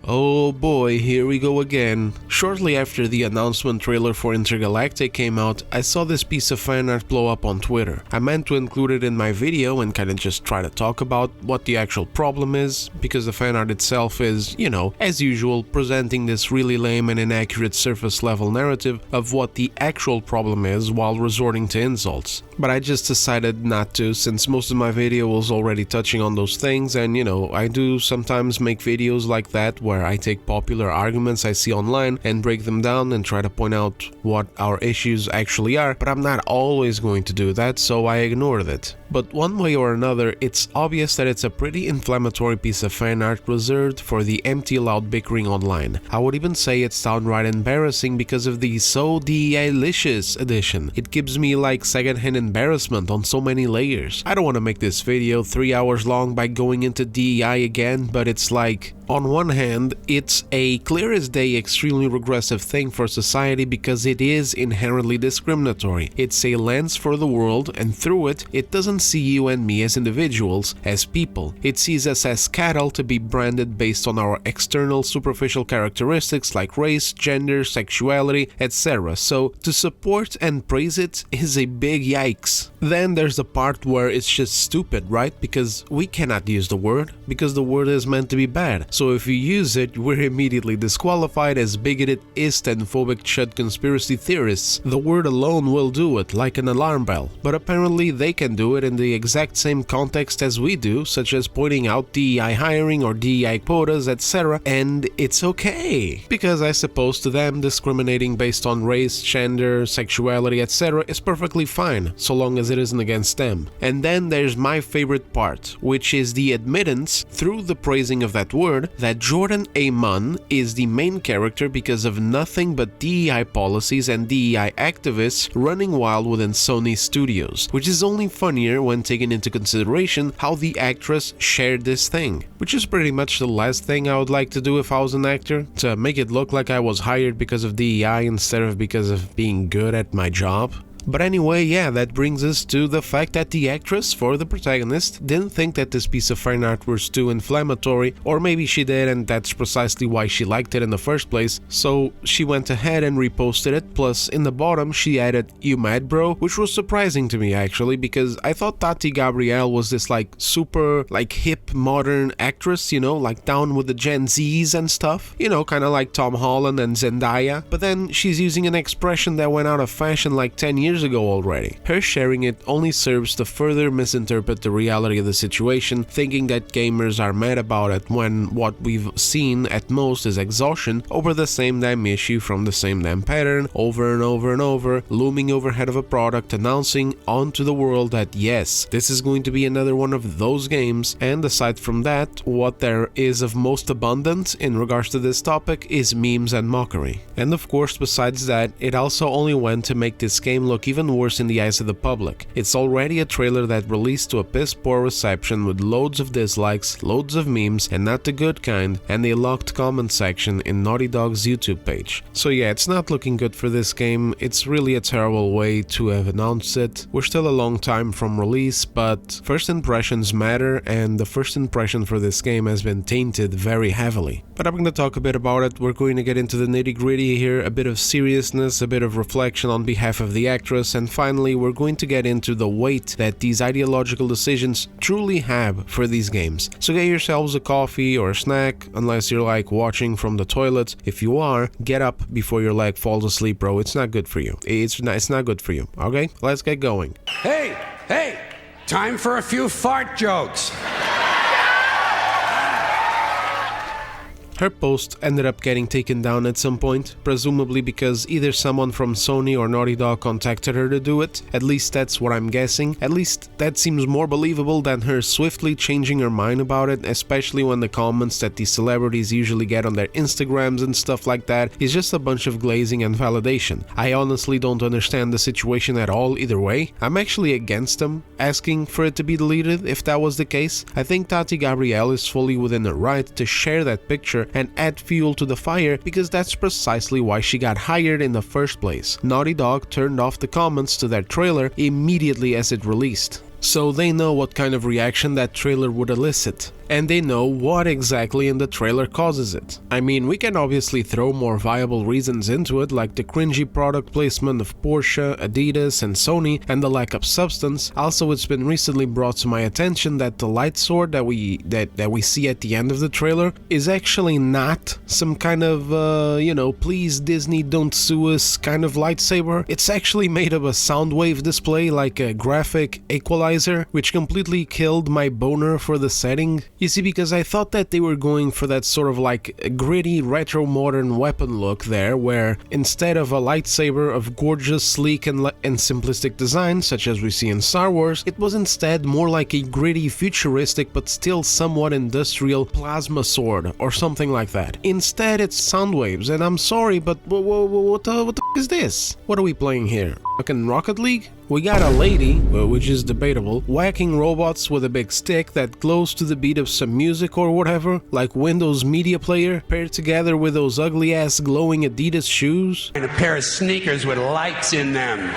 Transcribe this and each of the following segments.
Oh boy, here we go again. Shortly after the announcement trailer for Intergalactic came out, I saw this piece of fan art blow up on Twitter. I meant to include it in my video and kinda just try to talk about what the actual problem is, because the fan art itself is, as usual, presenting this really lame and inaccurate surface level narrative of what the actual problem is while resorting to insults. But I just decided not to, since most of my video was already touching on those things, and I do sometimes make videos like that where I take popular arguments I see online and break them down and try to point out what our issues actually are, but I'm not always going to do that, so I ignored it. But one way or another, it's obvious that it's a pretty inflammatory piece of fan art reserved for the empty loud bickering online. I would even say it's downright embarrassing because of the so DEI-licious edition. It gives me like secondhand embarrassment on so many layers. I don't want to make this video 3 hours long by going into DEI again, but it's like, on one hand, it's a clear as day extremely regressive thing for society because it is inherently discriminatory. It's a lens for the world, and through it, it doesn't see you and me as individuals, as people. It sees us as cattle to be branded based on our external superficial characteristics like race, gender, sexuality, etc. So to support and praise it is a big yikes. Then there's the part where it's just stupid, right? Because we cannot use the word, because the word is meant to be bad. So if you use it, we're immediately disqualified as bigoted, and phobic chud conspiracy theorists. The word alone will do it, like an alarm bell. But apparently they can do it in the exact same context as we do, such as pointing out DEI hiring or DEI quotas, etc. And it's okay. Because I suppose to them, discriminating based on race, gender, sexuality, etc. is perfectly fine, so long as it isn't against them. And then there's my favorite part, which is the admittance, through the praising of that word, that Jordan A. Munn is the main character because of nothing but DEI policies and DEI activists running wild within Sony Studios, which is only funnier when taking into consideration how the actress shared this thing, which is pretty much the last thing I would like to do if I was an actor, to make it look like I was hired because of DEI instead of because of being good at my job. But anyway, yeah, that brings us to the fact that the actress for the protagonist didn't think that this piece of fan art was too inflammatory, or maybe she did and that's precisely why she liked it in the first place, so she went ahead and reposted it, plus in the bottom she added, "You mad bro?" which was surprising to me actually, because I thought Tati Gabrielle was this like super like hip modern actress, like down with the Gen Zs and stuff, kinda like Tom Holland and Zendaya, but then she's using an expression that went out of fashion like 10 years ago already. Her sharing it only serves to further misinterpret the reality of the situation, thinking that gamers are mad about it when what we've seen at most is exhaustion over the same damn issue from the same damn pattern over and over and over, looming overhead of a product announcing onto the world that yes, this is going to be another one of those games, and aside from that, what there is of most abundant in regards to this topic is memes and mockery. And of course, besides that, it also only went to make this game look even worse in the eyes of the public. It's already a trailer that released to a piss poor reception with loads of dislikes, loads of memes, and not the good kind, and a locked comment section in Naughty Dog's YouTube page. So yeah, it's not looking good for this game. It's really a terrible way to have announced it. We're still a long time from release, but first impressions matter, and the first impression for this game has been tainted very heavily. But I'm going to talk a bit about it. We're going to get into the nitty-gritty here, a bit of seriousness, a bit of reflection on behalf of the actress, and finally we're going to get into the weight that these ideological decisions truly have for these games. So get yourselves a coffee or a snack, unless you're like watching from the toilet. If you are, get up before your leg falls asleep, bro. It's not good for you. It's not good for you. Okay, let's get going. Hey, time for a few fart jokes. Her post ended up getting taken down at some point, presumably because either someone from Sony or Naughty Dog contacted her to do it. At least that's what I'm guessing. At least that seems more believable than her swiftly changing her mind about it, especially when the comments that these celebrities usually get on their Instagrams and stuff like that is just a bunch of glazing and validation. I honestly don't understand the situation at all either way. I'm actually against them asking for it to be deleted if that was the case. I think Tati Gabrielle is fully within her right to share that picture and add fuel to the fire, because that's precisely why she got hired in the first place. Naughty Dog turned off the comments to their trailer immediately as it released, so they know what kind of reaction that trailer would elicit. and they know what exactly in the trailer causes it. I mean, we can obviously throw more viable reasons into it, like the cringy product placement of Porsche, Adidas, and Sony, and the lack of substance. Also, it's been recently brought to my attention that the light sword that we see at the end of the trailer is actually not some kind of, you know, please Disney don't sue us kind of lightsaber. It's actually made of a sound wave display, like a graphic equalizer, which completely killed my boner for the setting. You see, because I thought that they were going for that sort of like gritty retro modern weapon look there, where instead of a lightsaber of gorgeous, sleek and simplistic design such as we see in Star Wars, it was instead more like a gritty, futuristic but still somewhat industrial plasma sword or something like that. Instead, it's sound waves, and I'm sorry, but what the f is this? What are we playing here? Fucking Rocket League? We got a lady, which is debatable, whacking robots with a big stick that glows to the beat of some music or whatever, like Windows Media Player, paired together with those ugly-ass glowing Adidas shoes. And a pair of sneakers with lights in them.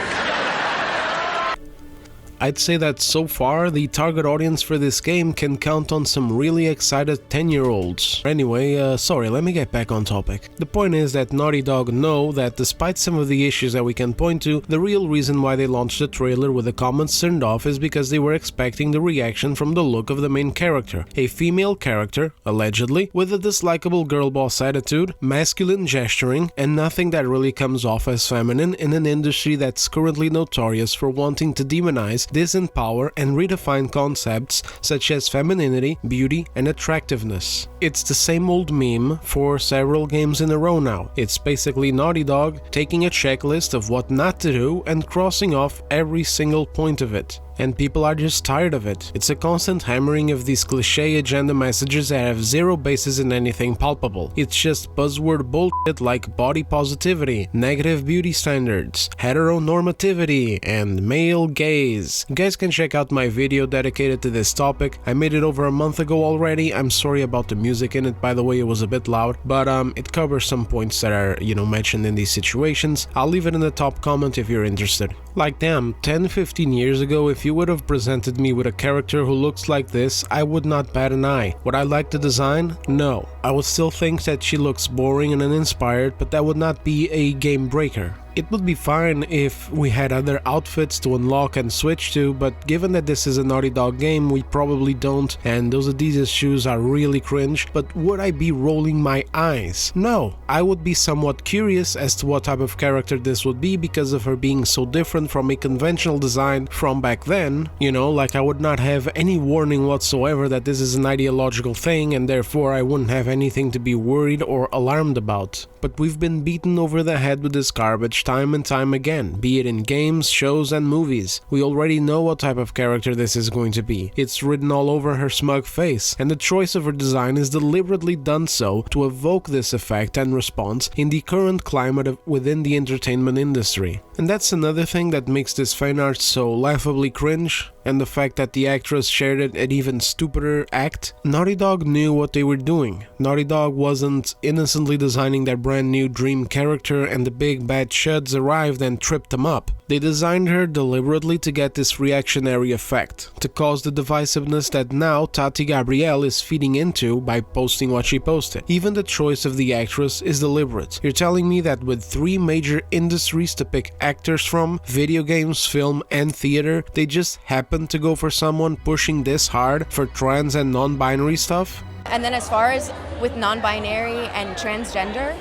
I'd say that so far, the target audience for this game can count on some really excited 10-year-olds. Anyway, sorry, let me get back on topic. The point is that Naughty Dog know that despite some of the issues that we can point to, the real reason why they launched the trailer with the comments turned off is because they were expecting the reaction from the look of the main character. A female character, allegedly, with a dislikable girl boss attitude, masculine gesturing, and nothing that really comes off as feminine in an industry that's currently notorious for wanting to demonize, disempower, and redefine concepts such as femininity, beauty, and attractiveness. It's the same old meme for several games in a row now. It's basically Naughty Dog taking a checklist of what not to do and crossing off every single point of it. And people are just tired of it. It's a constant hammering of these cliché agenda messages that have zero basis in anything palpable. It's just buzzword bullshit like body positivity, negative beauty standards, heteronormativity, and male gaze. You guys can check out my video dedicated to this topic. I made it over a month ago already. I'm sorry about the music in it, by the way, it was a bit loud, but it covers some points that are, you know, mentioned in these situations. I'll leave it in the top comment if you're interested. Like damn, 10-15 years ago, if you would have presented me with a character who looks like this, I would not bat an eye. Would I like the design? No. I would still think that she looks boring and uninspired, but that would not be a game breaker. It would be fine if we had other outfits to unlock and switch to, but given that this is a Naughty Dog game, we probably don't, and those Adidas shoes are really cringe. But would I be rolling my eyes? No. I would be somewhat curious as to what type of character this would be because of her being so different from a conventional design from back then. You know, like I would not have any warning whatsoever that this is an ideological thing, and therefore I wouldn't have anything to be worried or alarmed about. But we've been beaten over the head with this garbage time and time again, be it in games, shows, and movies. We already know what type of character this is going to be. It's written all over her smug face, and the choice of her design is deliberately done so to evoke this effect and response in the current climate within the entertainment industry. And that's another thing that makes this fanart so laughably cringe, and the fact that the actress shared an even stupider act. Naughty Dog knew what they were doing. Naughty Dog wasn't innocently designing their brand new dream character and the big bad chuds arrived and tripped them up. They designed her deliberately to get this reactionary effect, to cause the divisiveness that now Tati Gabrielle is feeding into by posting what she posted. Even the choice of the actress is deliberate. You're telling me that with 3 major industries to pick actors from, video games, film, and theater, they just happen to go for someone pushing this hard for trans and non-binary stuff? And then as far as with non-binary and transgender,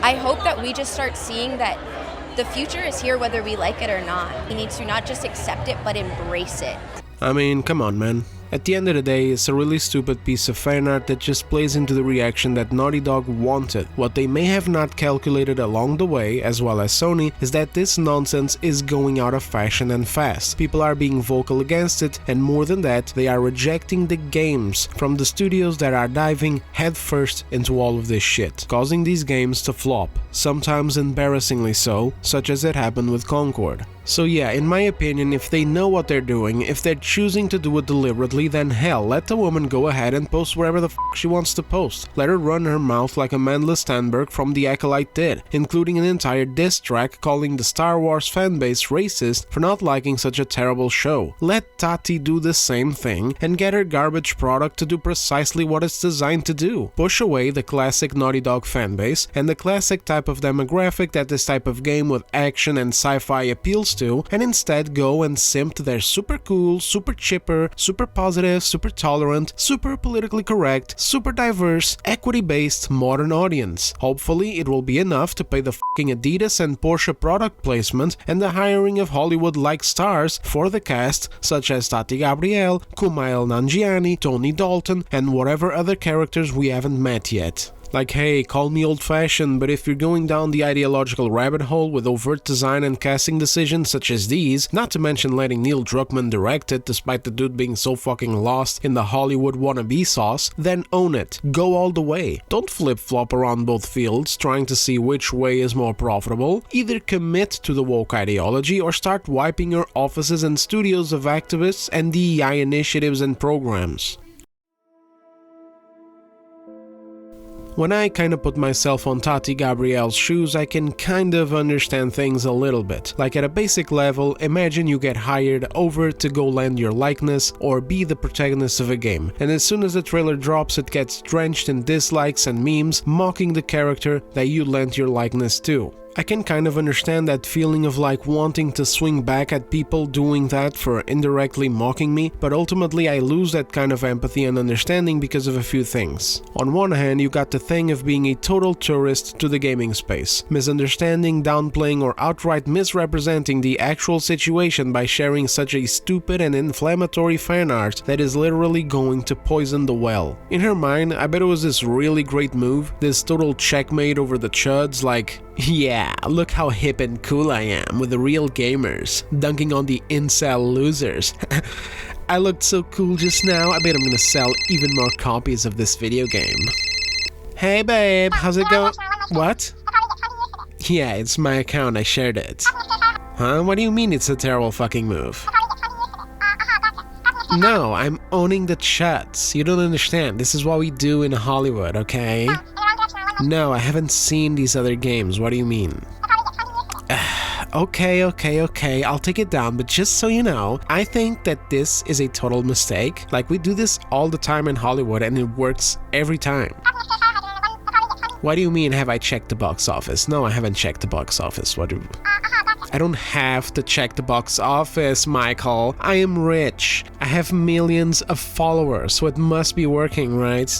I hope that we just start seeing that the future is here whether we like it or not. We need to not just accept it, but embrace it. I mean, come on, man. At the end of the day, it's a really stupid piece of fan art that just plays into the reaction that Naughty Dog wanted. What they may have not calculated along the way, as well as Sony, is that this nonsense is going out of fashion and fast. People are being vocal against it, and more than that, they are rejecting the games from the studios that are diving headfirst into all of this shit, causing these games to flop, sometimes embarrassingly so, such as it happened with Concord. So yeah, in my opinion, if they know what they're doing, if they're choosing to do it deliberately, then hell, let the woman go ahead and post wherever the f she wants to post. Let her run her mouth like Amanda Stenberg from The Acolyte did, including an entire diss track calling the Star Wars fanbase racist for not liking such a terrible show. Let Tati do the same thing and get her garbage product to do precisely what it's designed to do. Push away the classic Naughty Dog fanbase and the classic type of demographic that this type of game with action and sci-fi appeals to, and instead go and simp to their super cool, super chipper, super positive, super tolerant, super politically correct, super diverse, equity-based modern audience. Hopefully it will be enough to pay the fucking Adidas and Porsche product placement and the hiring of Hollywood-like stars for the cast, such as Tati Gabrielle, Kumail Nanjiani, Tony Dalton, and whatever other characters we haven't met yet. Like, hey, call me old-fashioned, but if you're going down the ideological rabbit hole with overt design and casting decisions such as these, not to mention letting Neil Druckmann direct it despite the dude being so fucking lost in the Hollywood wannabe sauce, then own it. Go all the way. Don't flip-flop around both fields trying to see which way is more profitable. Either commit to the woke ideology or start wiping your offices and studios of activists and DEI initiatives and programs. When I kinda put myself on Tati Gabrielle's shoes, I can kind of understand things a little bit. Like at a basic level, imagine you get hired over to go lend your likeness or be the protagonist of a game, and as soon as the trailer drops it gets drenched in dislikes and memes mocking the character that you lent your likeness to. I can kind of understand that feeling of like wanting to swing back at people doing that for indirectly mocking me, but ultimately I lose that kind of empathy and understanding because of a few things. On one hand, you got the thing of being a total tourist to the gaming space, misunderstanding, downplaying, or outright misrepresenting the actual situation by sharing such a stupid and inflammatory fan art that is literally going to poison the well. In her mind, I bet it was this really great move, this total checkmate over the chuds, like, yeah, look how hip and cool I am with the real gamers, dunking on the incel losers. I looked so cool just now, I bet I'm gonna sell even more copies of this video game. Hey babe, how's it going? What? Yeah, it's my account, I shared it. Huh? What do you mean it's a terrible fucking move? No, I'm owning the chuts. You don't understand, this is what we do in Hollywood, okay? No, I haven't seen these other games, what do you mean? Okay, I'll take it down, but just so you know, I think that this is a total mistake. Like, we do this all the time in Hollywood and it works every time. What do you mean, have I checked the box office? No, I haven't checked the box office. I don't have to check the box office, Michael. I am rich. I have millions of followers, so it must be working, right?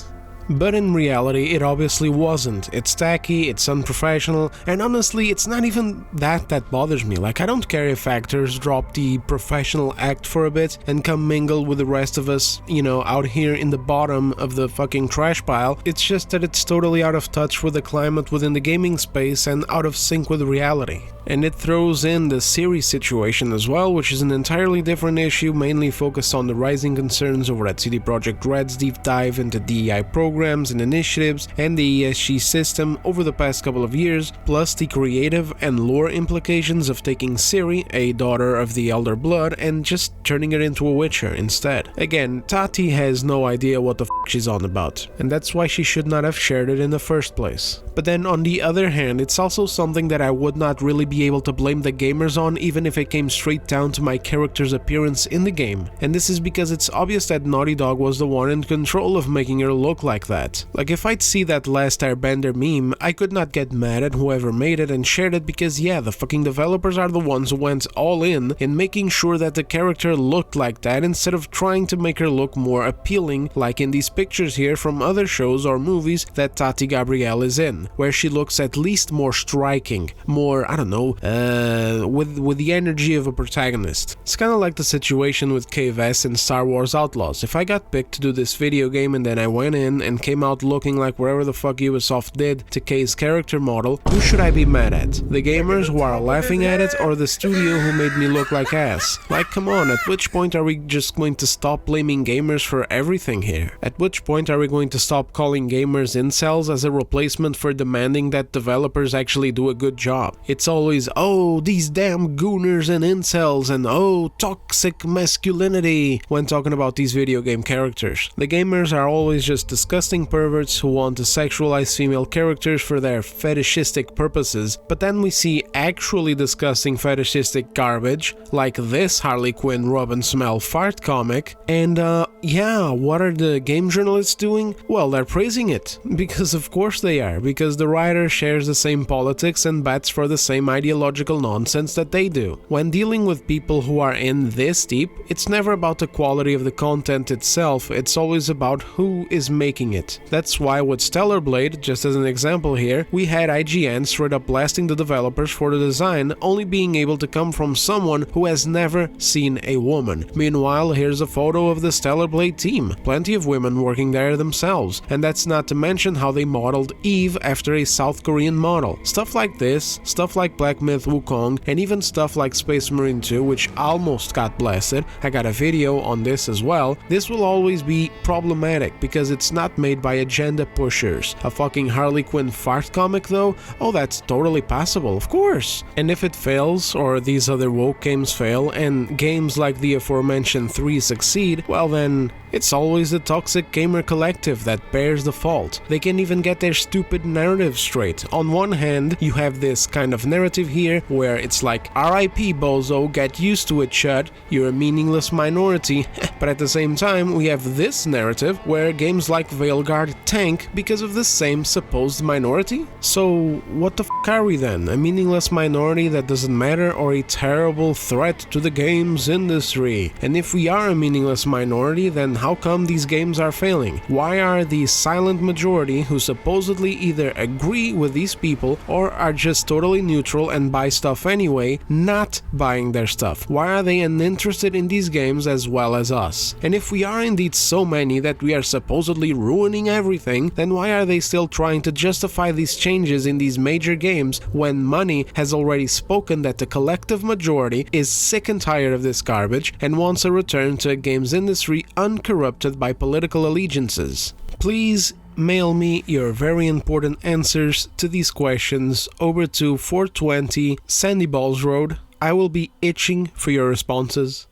But in reality, it obviously wasn't. It's tacky, it's unprofessional, and honestly, it's not even that bothers me. Like, I don't care if actors drop the professional act for a bit and come mingle with the rest of us, you know, out here in the bottom of the fucking trash pile. It's just that it's totally out of touch with the climate within the gaming space and out of sync with reality. And it throws in the series situation as well, which is an entirely different issue, mainly focused on the rising concerns over at CD Projekt Red's deep dive into DEI programs and initiatives and the ESG system over the past couple of years, plus the creative and lore implications of taking Ciri, a daughter of the Elder Blood, and just turning her into a Witcher instead. Again, Tati has no idea what the f she's on about, and that's why she should not have shared it in the first place. But then on the other hand, it's also something that I would not really be able to blame the gamers on, even if it came straight down to my character's appearance in the game. And this is because it's obvious that Naughty Dog was the one in control of making her look like that. Like, if I'd see that last Airbender meme, I could not get mad at whoever made it and shared it because yeah, the fucking developers are the ones who went all in making sure that the character looked like that instead of trying to make her look more appealing, like in these pictures here from other shows or movies that Tati Gabrielle is in, where she looks at least more striking, more, I don't know, with the energy of a protagonist. It's kinda like the situation with KVS in Star Wars Outlaws. If I got picked to do this video game and then I went in and came out looking like whatever the fuck Ubisoft did to Kay's character model, who should I be mad at? The gamers who are laughing at it, or the studio who made me look like ass? Like, come on, at which point are we just going to stop blaming gamers for everything here? At which point are we going to stop calling gamers incels as a replacement for demanding that developers actually do a good job? It's always, oh, these damn gooners and incels, and oh, toxic masculinity when talking about these video game characters. The gamers are always just disgusting perverts who want to sexualize female characters for their fetishistic purposes, but then we see actually disgusting fetishistic garbage like this Harley Quinn rub and smell fart comic, and yeah, what are the game journalists doing? Well, they're praising it, because of course they are, because the writer shares the same politics and bats for the same ideological nonsense that they do. When dealing with people who are in this deep, it's never about the quality of the content itself, it's always about who is making it. That's why with Stellar Blade, just as an example here, we had IGN straight up blasting the developers for the design only being able to come from someone who has never seen a woman. Meanwhile, here's a photo of the Stellar Blade team, plenty of women working there themselves, and that's not to mention how they modeled Eve after a South Korean model. Stuff like this, stuff like Black Myth Wukong, and even stuff like Space Marine 2, which almost got blasted, I got a video on this as well, this will always be problematic because it's not made by agenda pushers. A fucking Harley Quinn fart comic though? Oh, that's totally possible, of course. And if it fails, or these other woke games fail, and games like the aforementioned 3 succeed, well then, it's always the toxic gamer collective that bears the fault. They can't even get their stupid narrative straight. On one hand, you have this kind of narrative here, where it's like, RIP bozo, get used to it chud, you're a meaningless minority, but at the same time, we have this narrative, where games like Veilguard tank because of the same supposed minority? So, what the f*** are we then? A meaningless minority that doesn't matter, or a terrible threat to the games industry? And if we are a meaningless minority, then how come these games are failing? Why are the silent majority who supposedly either agree with these people or are just totally neutral and buy stuff anyway, not buying their stuff? Why are they uninterested in these games as well as us? And if we are indeed so many that we are supposedly ruining everything, then why are they still trying to justify these changes in these major games when money has already spoken that the collective majority is sick and tired of this garbage and wants a return to a games industry uncorrupted by political allegiances? Please mail me your very important answers to these questions over to 420 Sandy Balls Road. I will be itching for your responses.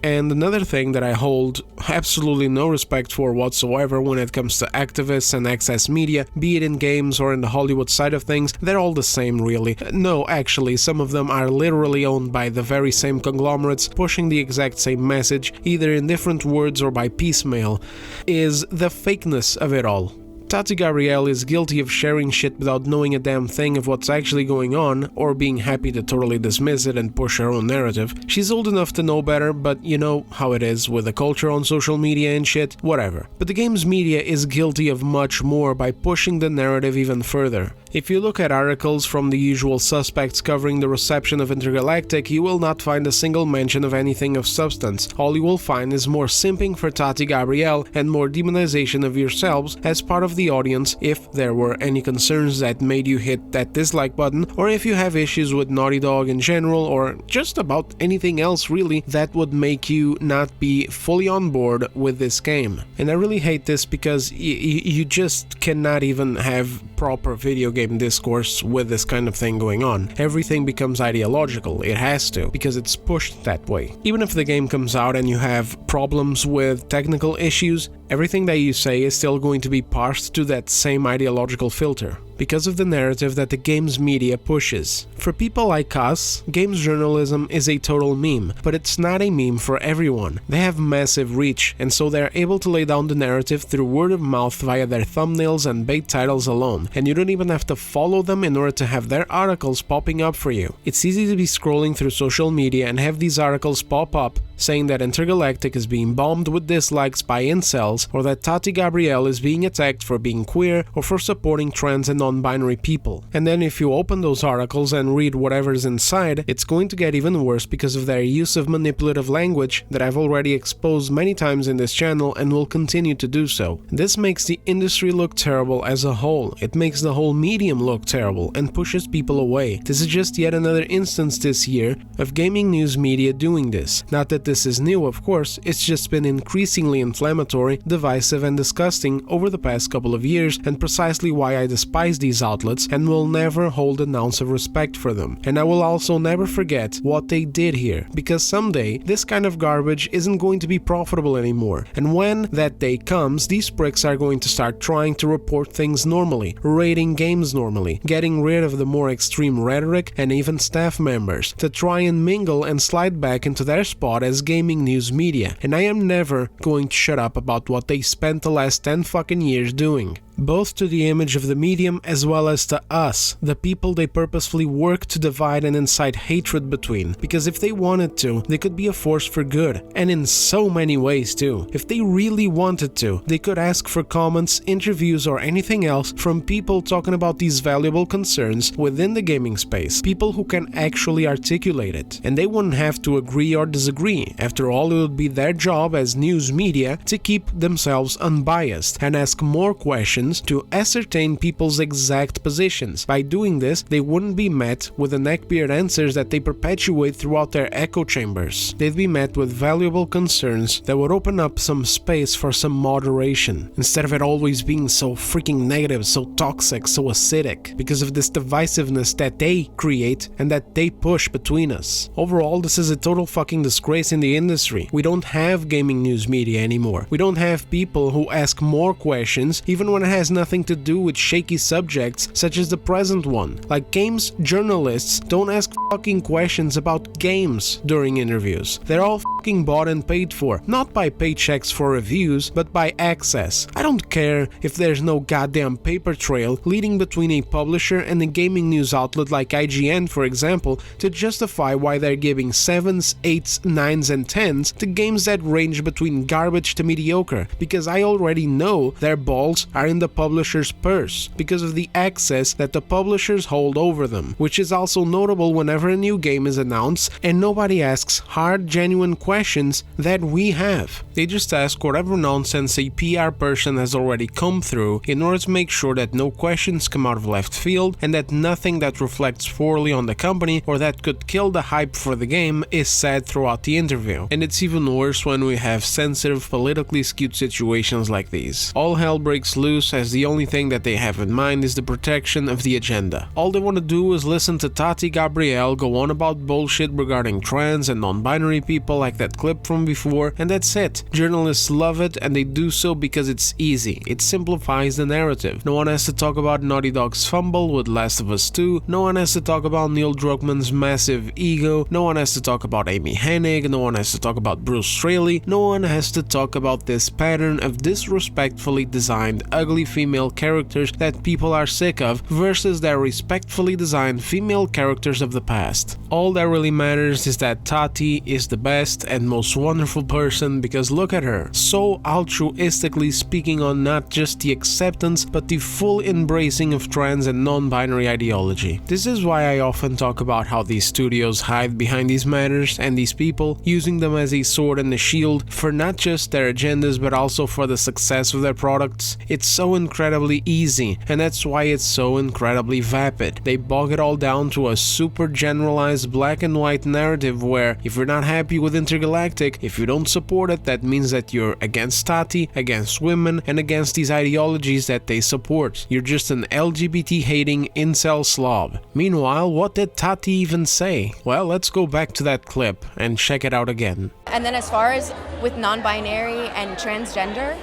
And another thing that I hold absolutely no respect for whatsoever when it comes to activists and excess media, be it in games or in the Hollywood side of things, they're all the same really. No, actually, some of them are literally owned by the very same conglomerates, pushing the exact same message, either in different words or by piecemeal, is the fakeness of it all. Tati Gabrielle is guilty of sharing shit without knowing a damn thing of what's actually going on, or being happy to totally dismiss it and push her own narrative. She's old enough to know better, but you know how it is with the culture on social media and shit, whatever. But the games media is guilty of much more by pushing the narrative even further. If you look at articles from the usual suspects covering the reception of Intergalactic, you will not find a single mention of anything of substance. All you will find is more simping for Tati Gabrielle and more demonization of yourselves as part of the audience if there were any concerns that made you hit that dislike button, or if you have issues with Naughty Dog in general, or just about anything else really that would make you not be fully on board with this game. And I really hate this because you just cannot even have proper video game discourse with this kind of thing going on. Everything becomes ideological, it has to, because it's pushed that way. Even if the game comes out and you have problems with technical issues, everything that you say is still going to be parsed to that same ideological filter, because of the narrative that the games media pushes. For people like us, games journalism is a total meme, but it's not a meme for everyone. They have massive reach, and so they're able to lay down the narrative through word of mouth via their thumbnails and bait titles alone, and you don't even have to follow them in order to have their articles popping up for you. It's easy to be scrolling through social media and have these articles pop up saying that Intergalactic is being bombed with dislikes by incels, or that Tati Gabrielle is being attacked for being queer or for supporting trans and non-binary people. And then if you open those articles and read whatever's inside, it's going to get even worse because of their use of manipulative language that I've already exposed many times in this channel and will continue to do so. This makes the industry look terrible as a whole. It makes the whole medium look terrible and pushes people away. This is just yet another instance this year of gaming news media doing this. Not that this is new, of course, it's just been increasingly inflammatory, divisive and disgusting over the past couple of years, and precisely why I despise these outlets and will never hold an ounce of respect for them. And I will also never forget what they did here, because someday this kind of garbage isn't going to be profitable anymore. And when that day comes, these pricks are going to start trying to report things normally, rating games normally, getting rid of the more extreme rhetoric and even staff members, to try and mingle and slide back into their spot as gaming news media. And I am never going to shut up about what they spent the last 10 fucking years doing. Both to the image of the medium as well as to us, the people they purposefully work to divide and incite hatred between, because if they wanted to, they could be a force for good, and in so many ways too. If they really wanted to, they could ask for comments, interviews or anything else from people talking about these valuable concerns within the gaming space, people who can actually articulate it, and they wouldn't have to agree or disagree. After all, it would be their job as news media to keep themselves unbiased and ask more questions to ascertain people's exact positions. By doing this, they wouldn't be met with the neckbeard answers that they perpetuate throughout their echo chambers. They'd be met with valuable concerns that would open up some space for some moderation, instead of it always being so freaking negative, so toxic, so acidic, because of this divisiveness that they create and that they push between us. Overall, this is a total fucking disgrace in the industry. We don't have gaming news media anymore. We don't have people who ask more questions, even when it has nothing to do with shaky subjects such as the present one. Like games journalists don't ask fucking questions about games during interviews. They're all fucking bought and paid for, not by paychecks for reviews, but by access. I don't care if there's no goddamn paper trail leading between a publisher and a gaming news outlet like IGN, for example, to justify why they're giving 7s, 8s, 9s and 10s to games that range between garbage to mediocre, because I already know their balls are in the publisher's purse because of the access that the publishers hold over them, which is also notable whenever a new game is announced and nobody asks hard, genuine questions that we have. They just ask whatever nonsense a PR person has already come through in order to make sure that no questions come out of left field and that nothing that reflects poorly on the company or that could kill the hype for the game is said throughout the interview. And it's even worse when we have sensitive, politically skewed situations like these. All hell breaks loose as the only thing that they have in mind is the protection of the agenda. All they want to do is listen to Tati Gabrielle go on about bullshit regarding trans and non-binary people like that clip from before, and that's it. Journalists love it and they do so because it's easy. It simplifies the narrative. No one has to talk about Naughty Dog's fumble with Last of Us 2, no one has to talk about Neil Druckmann's massive ego, no one has to talk about Amy Hennig, no one has to talk about Bruce Straley, no one has to talk about this pattern of disrespectfully designed ugly female characters that people are sick of versus their respectfully designed female characters of the past. All that really matters is that Tati is the best and most wonderful person, because look at her, so altruistically speaking on not just the acceptance but the full embracing of trans and non-binary ideology. This is why I often talk about how these studios hide behind these matters and these people, using them as a sword and a shield for not just their agendas but also for the success of their products. It's so incredibly easy, and that's why it's so incredibly vapid. They bog it all down to a super generalized black and white narrative where if you're not happy with Intergalactic, if you don't support it, that means that you're against Tati, against women, and against these ideologies that they support. You're just an LGBT-hating incel slob. Meanwhile, what did Tati even say? Well, let's go back to that clip and check it out again. And then as far as with non-binary and transgender,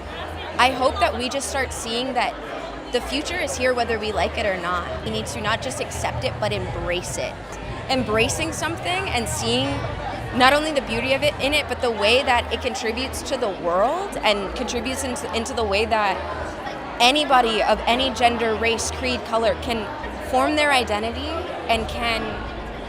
I hope that we just start seeing that the future is here whether we like it or not. We need to not just accept it, but embrace it. Embracing something and seeing not only the beauty of it in it, but the way that it contributes to the world and contributes into the way that anybody of any gender, race, creed, color can form their identity and can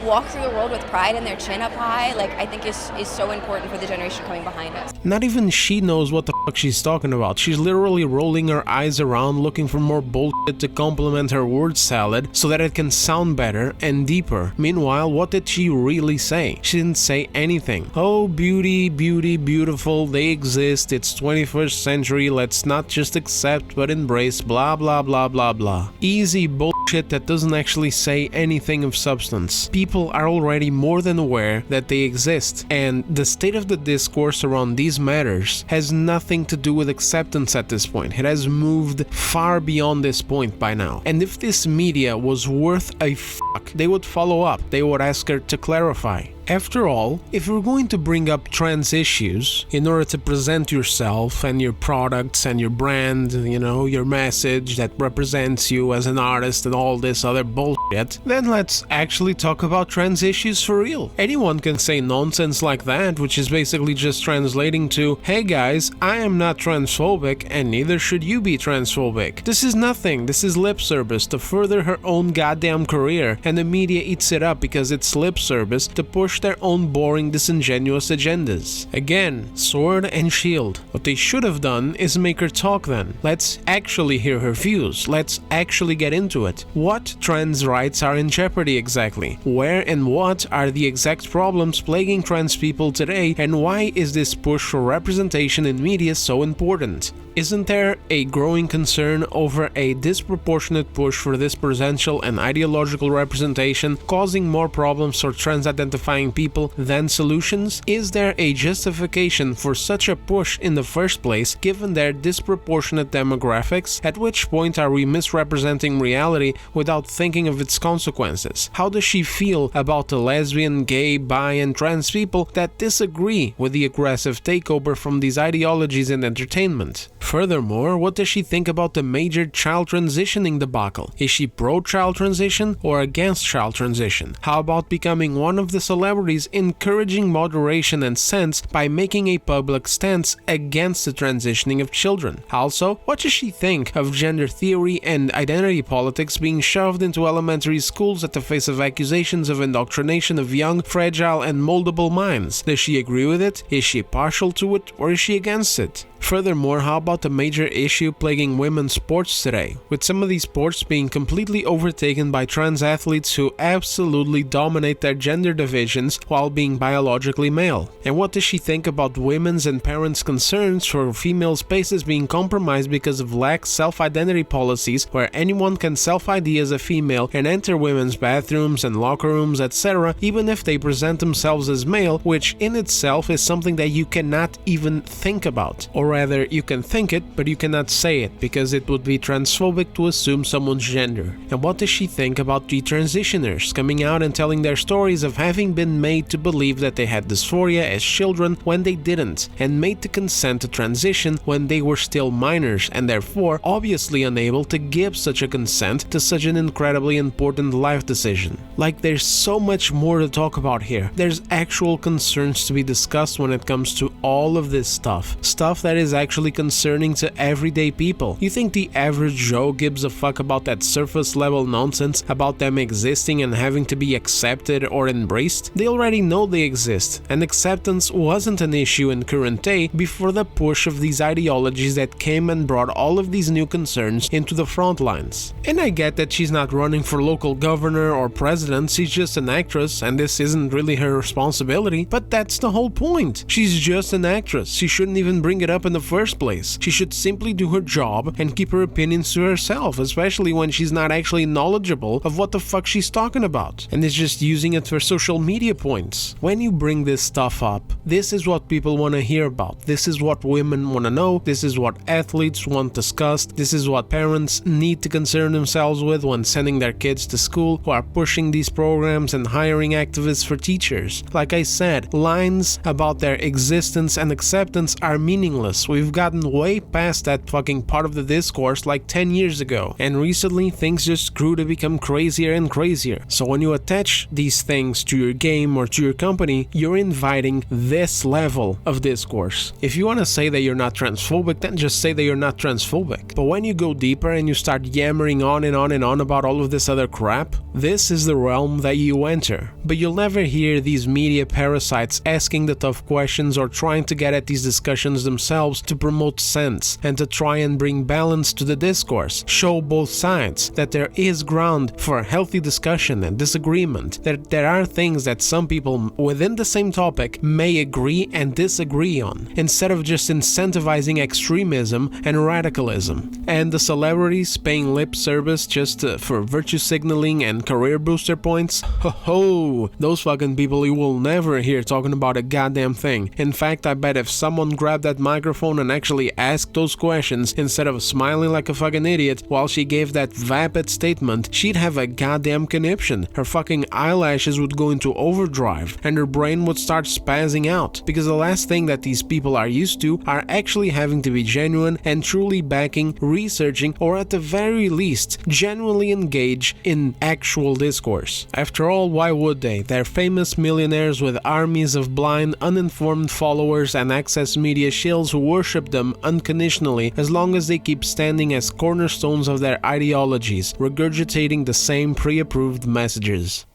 walk through the world with pride and their chin up high, like, I think is so important for the generation coming behind us. Not even she knows what the fuck she's talking about. She's literally rolling her eyes around looking for more bullshit to complement her word salad so that it can sound better and deeper. Meanwhile, what did she really say? She didn't say anything. Oh, beauty, beauty, beautiful, they exist, it's 21st century, let's not just accept but embrace, blah blah blah blah blah. Easy bullshit that doesn't actually say anything of substance. People are already more than aware that they exist, and the state of the discourse around these matters has nothing to do with acceptance at this point. It has moved far beyond this point by now. And if this media was worth a fuck, they would follow up. They would ask her to clarify. After all, if you're going to bring up trans issues in order to present yourself and your products and your brand, you know, your message that represents you as an artist and all this other bullshit, then let's actually talk about trans issues for real. Anyone can say nonsense like that, which is basically just translating to, hey guys, I am not transphobic and neither should you be transphobic. This is nothing, this is lip service to further her own goddamn career, and the media eats it up because it's lip service to push their own boring, disingenuous agendas. Again, sword and shield. What they should have done is make her talk then. Let's actually hear her views. Let's actually get into it. What trans rights are in jeopardy exactly? Where and what are the exact problems plaguing trans people today, and why is this push for representation in media so important? Isn't there a growing concern over a disproportionate push for this potential and ideological representation causing more problems for trans-identifying people than solutions? Is there a justification for such a push in the first place given their disproportionate demographics? At which point are we misrepresenting reality without thinking of its consequences? How does she feel about the lesbian, gay, bi, and trans people that disagree with the aggressive takeover from these ideologies in entertainment? Furthermore, what does she think about the major child transitioning debacle? Is she pro-child transition or against child transition? How about becoming one of the celebrities encouraging moderation and sense by making a public stance against the transitioning of children? Also, what does she think of gender theory and identity politics being shoved into elementary schools at the face of accusations of indoctrination of young, fragile, and moldable minds? Does she agree with it? Is she partial to it, or is she against it? Furthermore, how about the major issue plaguing women's sports today, with some of these sports being completely overtaken by trans athletes who absolutely dominate their gender divisions while being biologically male? And what does she think about women's and parents' concerns for female spaces being compromised because of lax self-identity policies where anyone can self-ID as a female and enter women's bathrooms and locker rooms, etc., even if they present themselves as male, which in itself is something that you cannot even think about? Or rather, you can think it, but you cannot say it, because it would be transphobic to assume someone's gender. And what does she think about detransitioners coming out and telling their stories of having been made to believe that they had dysphoria as children when they didn't, and made to consent to transition when they were still minors, and therefore obviously unable to give such a consent to such an incredibly important life decision? Like, there's so much more to talk about here. There's actual concerns to be discussed when it comes to all of this stuff that is actually concerning to everyday people. You think the average Joe gives a fuck about that surface level nonsense about them existing and having to be accepted or embraced? They already know they exist, and acceptance wasn't an issue in current day before the push of these ideologies that came and brought all of these new concerns into the front lines. And I get that she's not running for local governor or president, she's just an actress and this isn't really her responsibility, but that's the whole point. She's just an actress. She shouldn't even bring it up in the first place. She should simply do her job and keep her opinions to herself, especially when she's not actually knowledgeable of what the fuck she's talking about and is just using it for social media points. When you bring this stuff up, this is what people want to hear about. This is what women want to know. This is what athletes want discussed. This is what parents need to concern themselves with when sending their kids to school, who are pushing these programs and hiring activists for teachers. Like I said, lines about their existence and acceptance are meaningless Yes, we've gotten way past that fucking part of the discourse like 10 years ago, and recently things just grew to become crazier and crazier. So when you attach these things to your game or to your company, you're inviting this level of discourse. If you want to say that you're not transphobic, then just say that you're not transphobic. But when you go deeper and you start yammering on and on and on about all of this other crap, this is the realm that you enter. But you'll never hear these media parasites asking the tough questions or trying to get at these discussions themselves to promote sense and to try and bring balance to the discourse, show both sides, that there is ground for healthy discussion and disagreement, that there are things that some people within the same topic may agree and disagree on, instead of just incentivizing extremism and radicalism. And the celebrities paying lip service just for virtue signaling and career booster points? Ho, those fucking people you will never hear talking about a goddamn thing. In fact, I bet if someone grabbed that microphone and actually asked those questions instead of smiling like a fucking idiot while she gave that vapid statement, she'd have a goddamn conniption. Her fucking eyelashes would go into overdrive and her brain would start spazzing out, because the last thing that these people are used to are actually having to be genuine and truly backing, researching, or at the very least genuinely engage in actual discourse. After all, why would they? They're famous millionaires with armies of blind, uninformed followers and access media shills who worship them unconditionally as long as they keep standing as cornerstones of their ideologies, regurgitating the same pre-approved messages.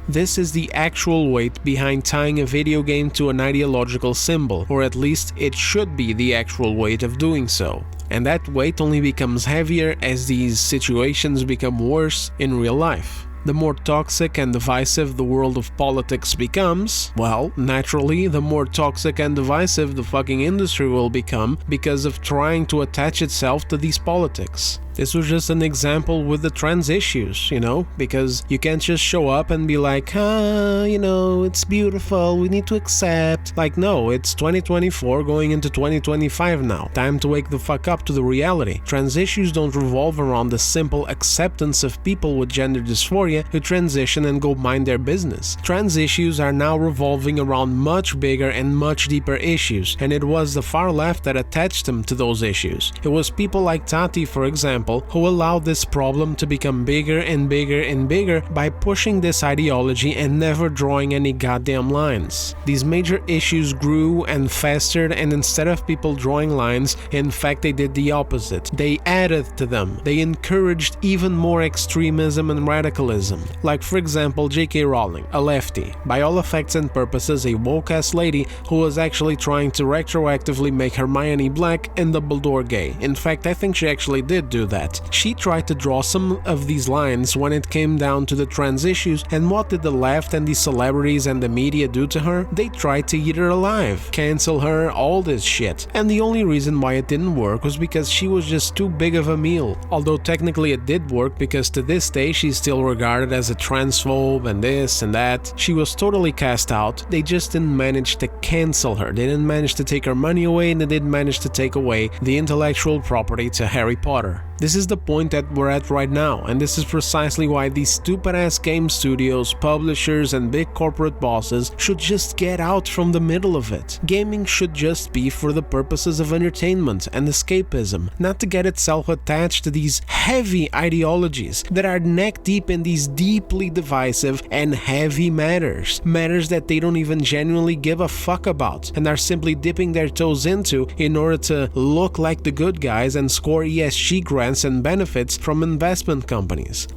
This is the actual weight behind tying a video game to an ideological symbol, or at least it should be the actual weight of doing so. And that weight only becomes heavier as these situations become worse in real life. The more toxic and divisive the world of politics becomes, well, naturally, the more toxic and divisive the fucking industry will become because of trying to attach itself to these politics. This was just an example with the trans issues, because you can't just show up and be like, it's beautiful, we need to accept. Like, no, it's 2024 going into 2025 now. Time to wake the fuck up to the reality. Trans issues don't revolve around the simple acceptance of people with gender dysphoria who transition and go mind their business. Trans issues are now revolving around much bigger and much deeper issues, and it was the far left that attached them to those issues. It was people like Tati, for example, who allowed this problem to become bigger and bigger and bigger by pushing this ideology and never drawing any goddamn lines. These major issues grew and festered, and instead of people drawing lines, in fact they did the opposite. They added to them. They encouraged even more extremism and radicalism. Like, for example, J.K. Rowling, a lefty, by all effects and purposes a woke-ass lady who was actually trying to retroactively make Hermione black and Dumbledore gay. In fact, I think she actually did do that. She tried to draw some of these lines when it came down to the trans issues, and what did the left and the celebrities and the media do to her? They tried to eat her alive, cancel her, all this shit. And the only reason why it didn't work was because she was just too big of a meal. Although technically it did work, because to this day she's still regarded as a transphobe and this and that. She was totally cast out. They just didn't manage to cancel her. They didn't manage to take her money away, and they didn't manage to take away the intellectual property to Harry Potter. This is the point that we're at right now, and this is precisely why these stupid-ass game studios, publishers, and big corporate bosses should just get out from the middle of it. Gaming should just be for the purposes of entertainment and escapism, not to get itself attached to these heavy ideologies that are neck-deep in these deeply divisive and heavy matters that they don't even genuinely give a fuck about, and are simply dipping their toes into in order to look like the good guys and score ESG grants and benefits from investment companies.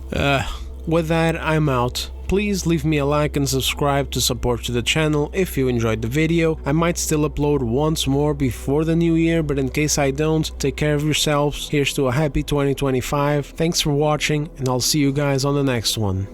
With that, I'm out. Please leave me a like and subscribe to support to the channel if you enjoyed the video. I might still upload once more before the new year, but in case I don't, take care of yourselves. Here's to a happy 2025. Thanks for watching, and I'll see you guys on the next one.